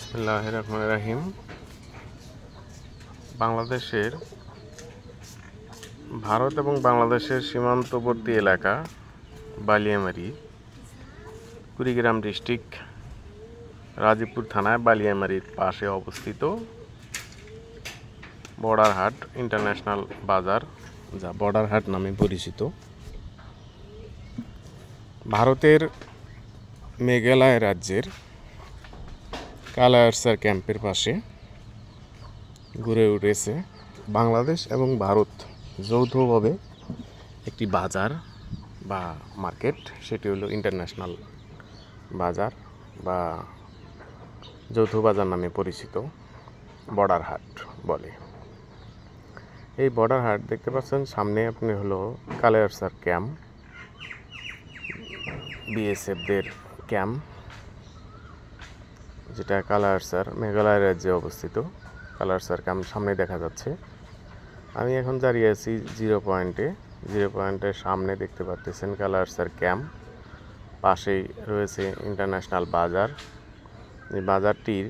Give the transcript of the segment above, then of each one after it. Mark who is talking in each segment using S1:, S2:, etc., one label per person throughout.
S1: বিসমিল্লাহির রহমানির রহিম। বাংলাদেশের ভারত এবং বাংলাদেশের সীমান্তবর্তী এলাকা বালিয়ামারি, কুড়িগ্রাম ডিস্ট্রিক্ট, রাজীবপুর থানায় বালিয়ামারির পাশে অবস্থিত বর্ডার হাট ইন্টারন্যাশনাল বাজার, যা বর্ডার হাট নামে পরিচিত। ভারতের মেঘালয় রাজ্যের কালায়ারসার ক্যাম্পের পাশে গড়ে উঠেছে বাংলাদেশ এবং ভারত যৌথভাবে একটি বাজার বা মার্কেট। সেটি হলো ইন্টারন্যাশনাল বাজার বা যৌথ বাজার নামে পরিচিত, বর্ডার হাট বলে। এই বর্ডার হাট দেখতে পাচ্ছেন সামনে আপনি হলো কালায়ারসার ক্যাম্প, বিএসএফদের ক্যাম্প, যেটা কালায়ারসার মেঘালয় রাজ্যে অবস্থিত। কালায়ারসার ক্যাম্প সামনে দেখা যাচ্ছে। আমি এখন দাঁড়িয়ে আছি জিরো পয়েন্টের সামনে দেখতে পাচ্ছেন কালায়ারসার ক্যাম্প, পাশেই রয়েছে ইন্টারন্যাশনাল বাজার। এই বাজারটির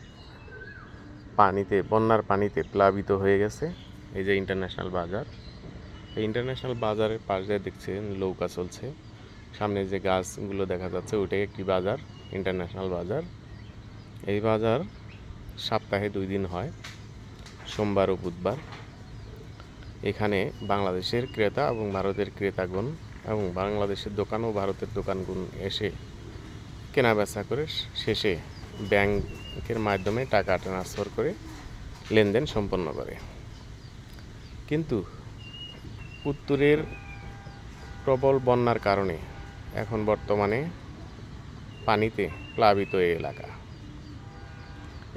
S1: বন্যার পানিতে প্লাবিত হয়ে গেছে। এই যে ইন্টারন্যাশনাল বাজার, এই ইন্টারন্যাশনাল বাজারের পাশে দেখছেন নৌকা চলছে। সামনে যে গাছগুলো দেখা যাচ্ছে ওইটাই একটি বাজার, ইন্টারন্যাশনাল বাজার। এই বাজার সপ্তাহে 2 দিন হয়, সোমবার ও বুধবার। এখানে বাংলাদেশের ক্রেতা এবং ভারতের ক্রেতাগণ এবং বাংলাদেশের দোকান ও ভারতের দোকানগুন এসে কেনাবেচা করে শেষে ব্যাংকের মাধ্যমে টাকা ট্রান্সফার করে লেনদেন সম্পন্ন করে। কিন্তু উত্তরের প্রবল বন্যার কারণে এখন বর্তমানে পানিতে প্লাবিত এই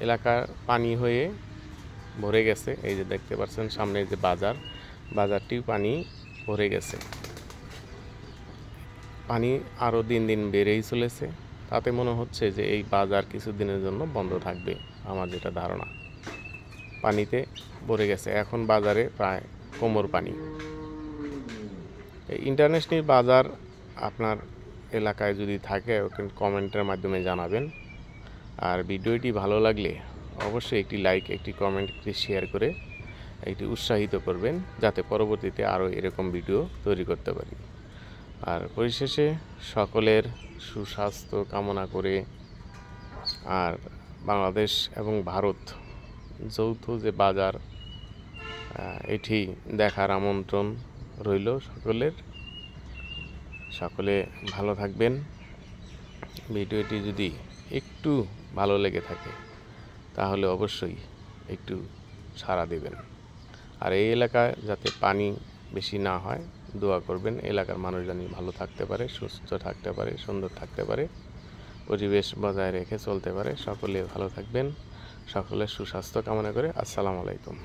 S1: এলাকা পানি হয়ে ভরে গেছে। এই যে দেখতে পাচ্ছেন সামনে যে বাজারটিও পানি ভরে গেছে। পানি আরও দিন দিন বেড়েই চলেছে। তাতে মনে হচ্ছে যে এই বাজার কিছুদিনের জন্য বন্ধ থাকবে, আমার যেটা ধারণা। পানিতে ভরে গেছে, এখন বাজারে প্রায় কোমর পানি। এই ইন্টারন্যাশনাল বাজার আপনার এলাকায় যদি থাকে কমেন্টের মাধ্যমে জানাবেন। আর ভিডিওটি ভালো লাগলে অবশ্যই একটি লাইক, একটি কমেন্ট, একটি শেয়ার করে একটি উৎসাহিত করবেন, যাতে পরবর্তীতে আরও এরকম ভিডিও তৈরি করতে পারি। আর পরিশেষে সকলের সুস্বাস্থ্য কামনা করে আর বাংলাদেশ এবং ভারত যৌথ যে বাজার, এটি দেখার আমন্ত্রণ রইল সকলের। সকলে ভালো থাকবেন। ভিডিওটি যদি একটু ভালো লেগে থাকে তাহলে অবশ্যই একটু সাড়া দেবেন। আর এই এলাকায় যাতে পানি বেশি না হয় দোয়া করবেন। এলাকার মানুষ জানি ভালো থাকতে পারে, সুস্থ থাকতে পারে, সুন্দর থাকতে পারে, পরিবেশ বজায় রেখে চলতে পারে। সকলে ভালো থাকবেন। সকলের সুস্বাস্থ্য কামনা করে আসসালামু আলাইকুম।